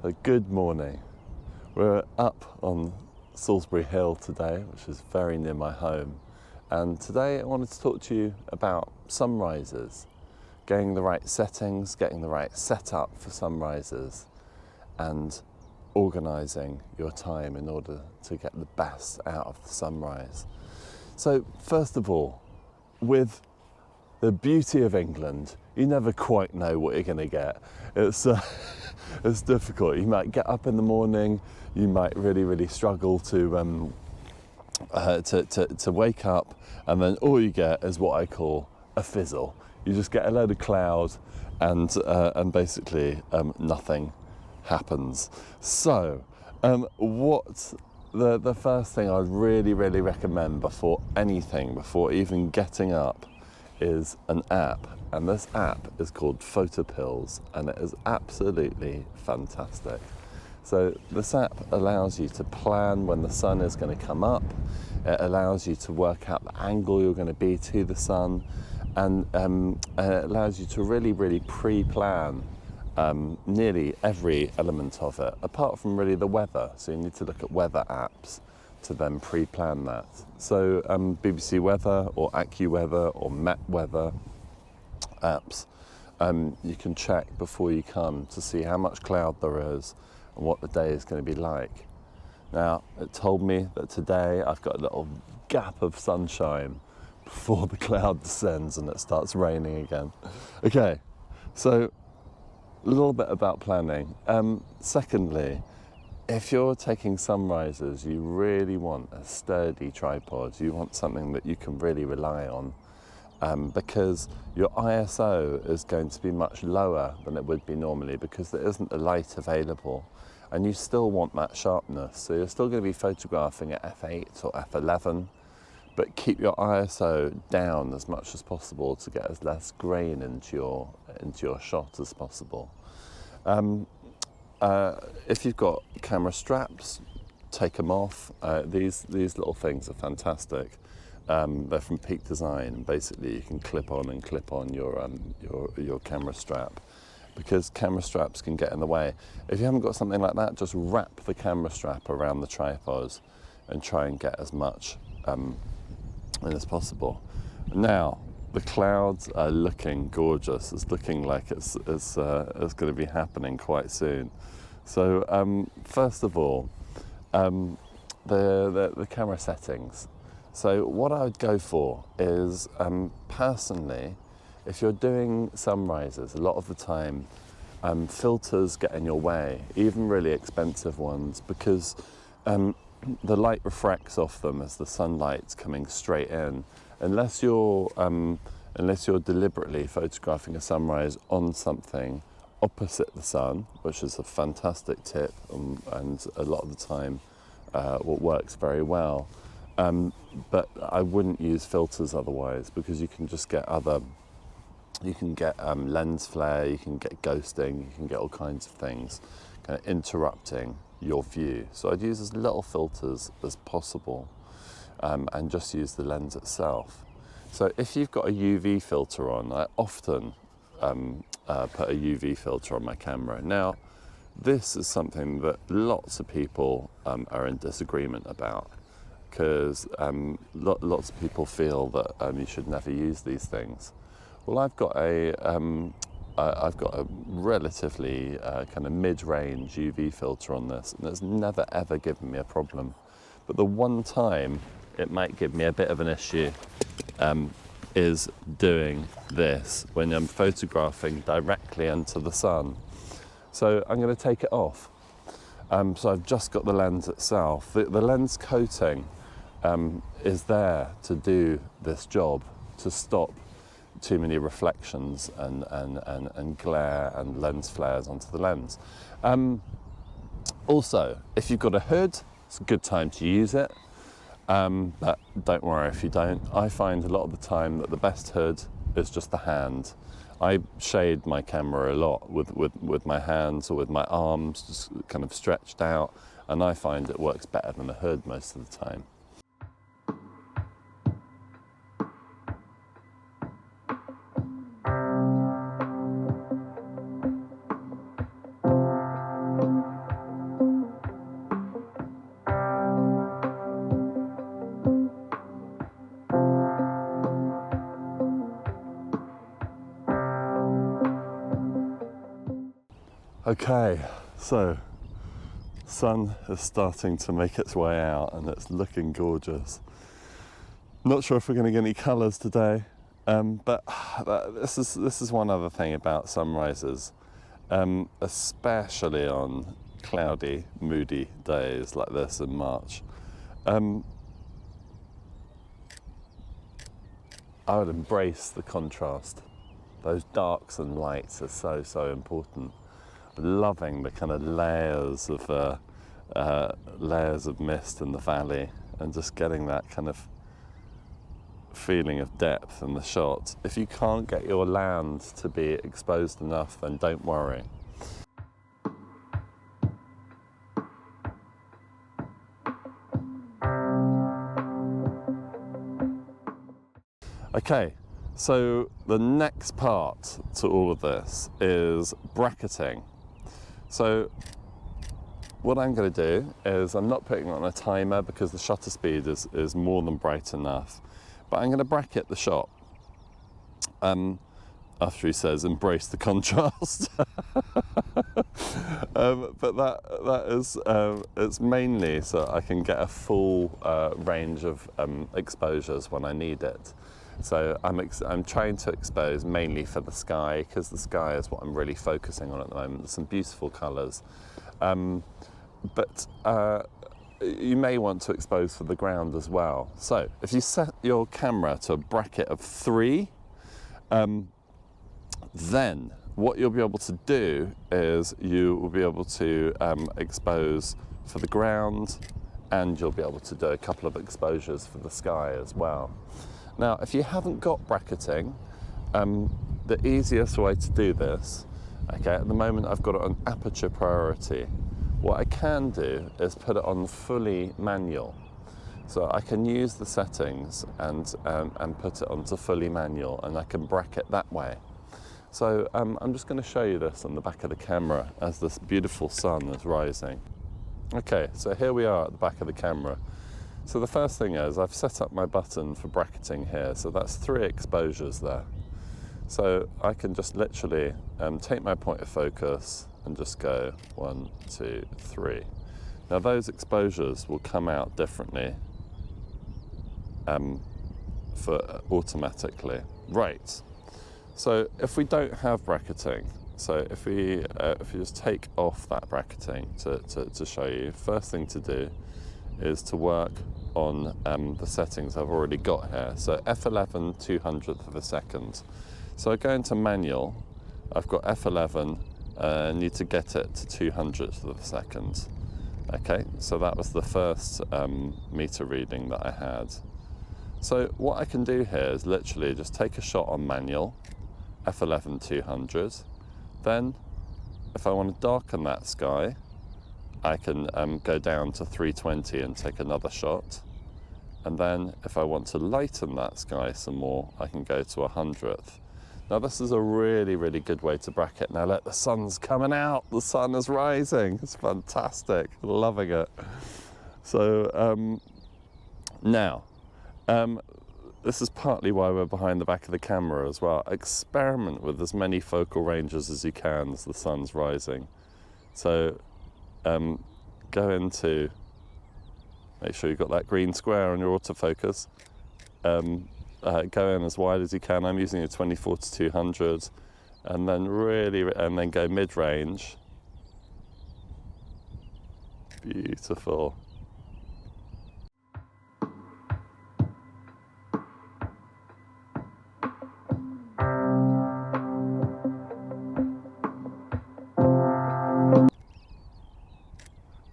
A good morning. We're up on Solsbury Hill today, which is very near my home. And today I wanted to talk to you about sunrises, getting the right settings, getting the right setup for sunrises, and organising your time in order to get the best out of the sunrise. So first of all, with the beauty of England, you never quite know what you're going to get. It's difficult. You might get up in the morning, you might really struggle to wake up, and then all you get is what I call a fizzle. You just get a load of cloud, and basically nothing happens. So, what the first thing I'd really recommend before even getting up, is an app, and this app is called Photopills, and it is absolutely fantastic. So this app allows you to plan when the sun is going to come up. It allows you to work out the angle you're going to be to the sun, and it allows you to really pre-plan nearly every element of it, apart from really the weather. So you need to look at weather apps to then pre-plan that. So BBC Weather or AccuWeather or Met Weather apps, you can check before you come to see how much cloud there is and what the day is going to be like. Now, it told me that today I've got a little gap of sunshine before the cloud descends and it starts raining again. Okay, so a little bit about planning. Secondly, if you're taking sunrises, you really want a sturdy tripod. You want something that you can really rely on, because your ISO is going to be much lower than it would be normally because there isn't the light available, and you still want that sharpness. So you're still going to be photographing at f8 or f11, but keep your ISO down as much as possible to get as less grain into your shot as possible. If you've got camera straps, take them off. These little things are fantastic. They're from Peak Design, and basically you can clip on your camera strap, because camera straps can get in the way. If you haven't got something like that, just wrap the camera strap around the tripod and try and get as much in as possible. Now, the clouds are looking gorgeous. It's looking like it's going to be happening quite soon. So first of all, the camera settings. So what I would go for is, personally, if you're doing sunrises, a lot of the time filters get in your way, even really expensive ones, because the light refracts off them as the sunlight's coming straight in. Unless you're deliberately photographing a sunrise on something opposite the sun, which is a fantastic tip, and a lot of the time what works very well. But I wouldn't use filters otherwise, because you can just get lens flare, you can get ghosting, you can get all kinds of things kind of interrupting your view. So I'd use as little filters as possible, and just use the lens itself. So if you've got a UV filter on, I often put a UV filter on my camera. Now, this is something that lots of people are in disagreement about, because lots of people feel that you should never use these things. Well, I've got a relatively kind of mid-range UV filter on this, and it's never ever given me a problem. But the one time it might give me a bit of an issue is doing this when I'm photographing directly into the sun. So I'm going to take it off. So I've just got the lens itself. The lens coating is there to do this job, to stop too many reflections and glare and lens flares onto the lens. Also, if you've got a hood, it's a good time to use it. But don't worry if you don't. I find a lot of the time that the best hood is just the hand. I shade my camera a lot with my hands or with my arms just kind of stretched out, and I find it works better than a hood most of the time. Okay, so sun is starting to make its way out and it's looking gorgeous. Not sure if we're going to get any colours today, but this is one other thing about sunrises, especially on cloudy, moody days like this in March. I would embrace the contrast. Those darks and lights are so important. Loving the kind of layers of mist in the valley and just getting that kind of feeling of depth in the shot. If you can't get your land to be exposed enough, then don't worry. Okay, so the next part to all of this is bracketing. So what I'm going to do is I'm not putting on a timer because the shutter speed is more than bright enough, but I'm going to bracket the shot. After he says embrace the contrast. But that is it's mainly so I can get a full range of exposures when I need it. So I'm trying to expose mainly for the sky, because the sky is what I'm really focusing on at the moment. There's some beautiful colours, but you may want to expose for the ground as well. So if you set your camera to a bracket of 3, then what you'll be able to do is you will be able to expose for the ground, and you'll be able to do a couple of exposures for the sky as well. Now, if you haven't got bracketing, the easiest way to do this, okay, at the moment I've got it on aperture priority. What I can do is put it on fully manual. So I can use the settings and put it onto fully manual, and I can bracket that way. So I'm just going to show you this on the back of the camera as this beautiful sun is rising. Okay, so here we are at the back of the camera. So the first thing is I've set up my button for bracketing here, so that's 3 exposures there. So I can just literally take my point of focus and just go 1, 2, 3. Now those exposures will come out differently automatically. Right. So if we don't have bracketing, so if you just take off that bracketing to show you, first thing to do is to work on the settings I've already got here. So F11 200th of a second. So I go into manual, I've got F11, I need to get it to 200th of a second. Okay, so that was the first meter reading that I had. So what I can do here is literally just take a shot on manual, F11 200. Then if I want to darken that sky, I can go down to 320 and take another shot. And then if I want to lighten that sky some more, I can go to 100th. Now this is a really, really good way to bracket. Now look, the sun's coming out, the sun is rising. It's fantastic, loving it. So now, this is partly why we're behind the back of the camera as well. Experiment with as many focal ranges as you can as the sun's rising. So go into, make sure you've got that green square on your autofocus. Go in as wide as you can. I'm using a 24 to 200, and then go mid-range. Beautiful.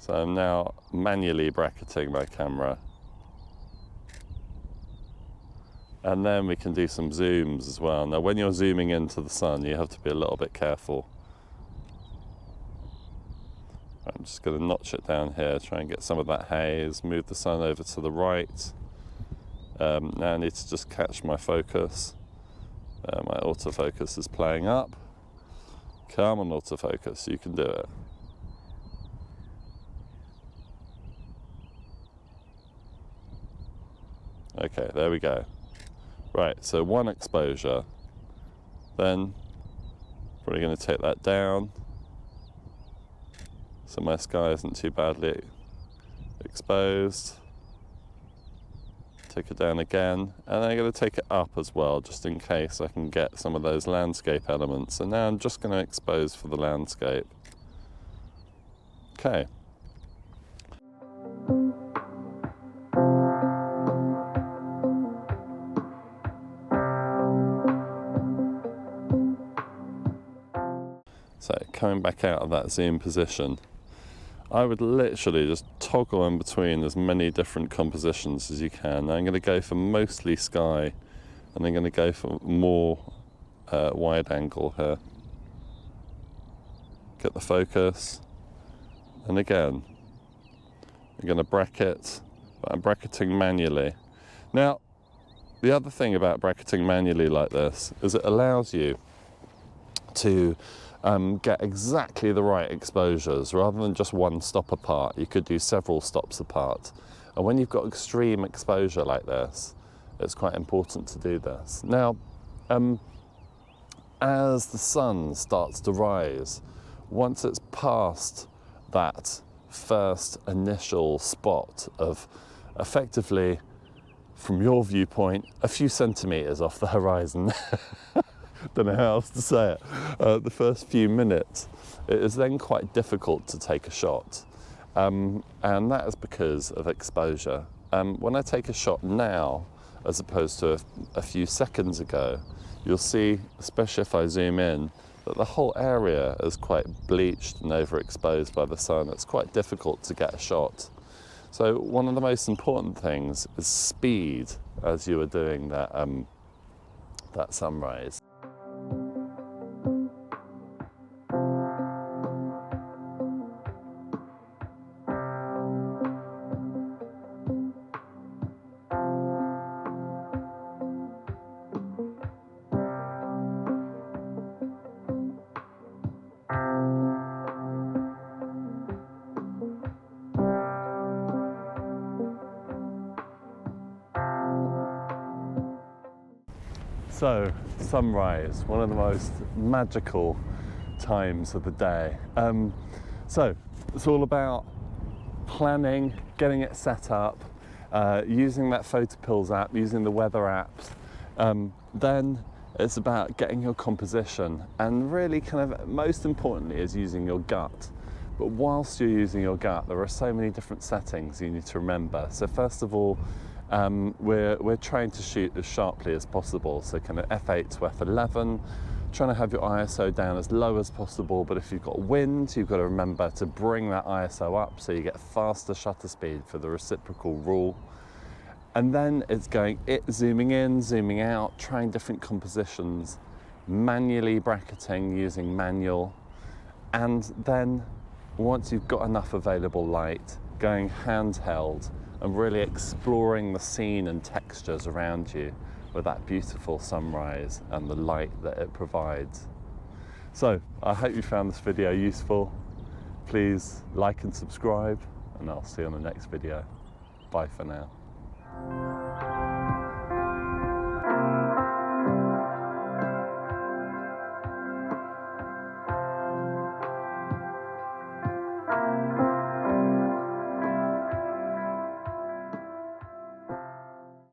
So I'm now manually bracketing my camera. And then we can do some zooms as well. Now when you're zooming into the sun, you have to be a little bit careful. I'm just going to notch it down here, try and get some of that haze, move the sun over to the right. Now I need to just catch my focus. My autofocus is playing up. Come on, autofocus, you can do it. Okay, there we go. Right, so one exposure, then probably going to take that down, so my sky isn't too badly exposed. Take it down again, and then I'm going to take it up as well, just in case I can get some of those landscape elements. And now I'm just going to expose for the landscape. Okay. So coming back out of that zoom position, I would literally just toggle in between as many different compositions as you can. Now I'm going to go for mostly sky, and I'm going to go for more wide angle here. Get the focus, and again, I'm going to bracket, but I'm bracketing manually. Now, the other thing about bracketing manually like this is it allows you to get exactly the right exposures rather than just one stop apart. You could do several stops apart. And when you've got extreme exposure like this, it's quite important to do this. Now, as the sun starts to rise, once it's past that first initial spot of effectively, from your viewpoint, a few centimetres off the horizon, don't know how else to say it, the first few minutes, it is then quite difficult to take a shot. And that is because of exposure. When I take a shot now, as opposed to a few seconds ago, you'll see, especially if I zoom in, that the whole area is quite bleached and overexposed by the sun. It's quite difficult to get a shot. So one of the most important things is speed as you are doing that, that sunrise. So, sunrise, one of the most magical times of the day. So, it's all about planning, getting it set up, using that photopills app, using the weather apps. Then it's about getting your composition, and really kind of most importantly is using your gut. But whilst you're using your gut, there are so many different settings you need to remember. So first of all, we're trying to shoot as sharply as possible, so kind of f8 to f11, trying to have your ISO down as low as possible, but if you've got wind, you've got to remember to bring that ISO up so you get faster shutter speed for the reciprocal rule. And then it's zooming in, zooming out, trying different compositions, manually bracketing using manual, and then once you've got enough available light, going handheld and really exploring the scene and textures around you with that beautiful sunrise and the light that it provides. So I hope you found this video useful. Please like and subscribe, and I'll see you on the next video. Bye for now.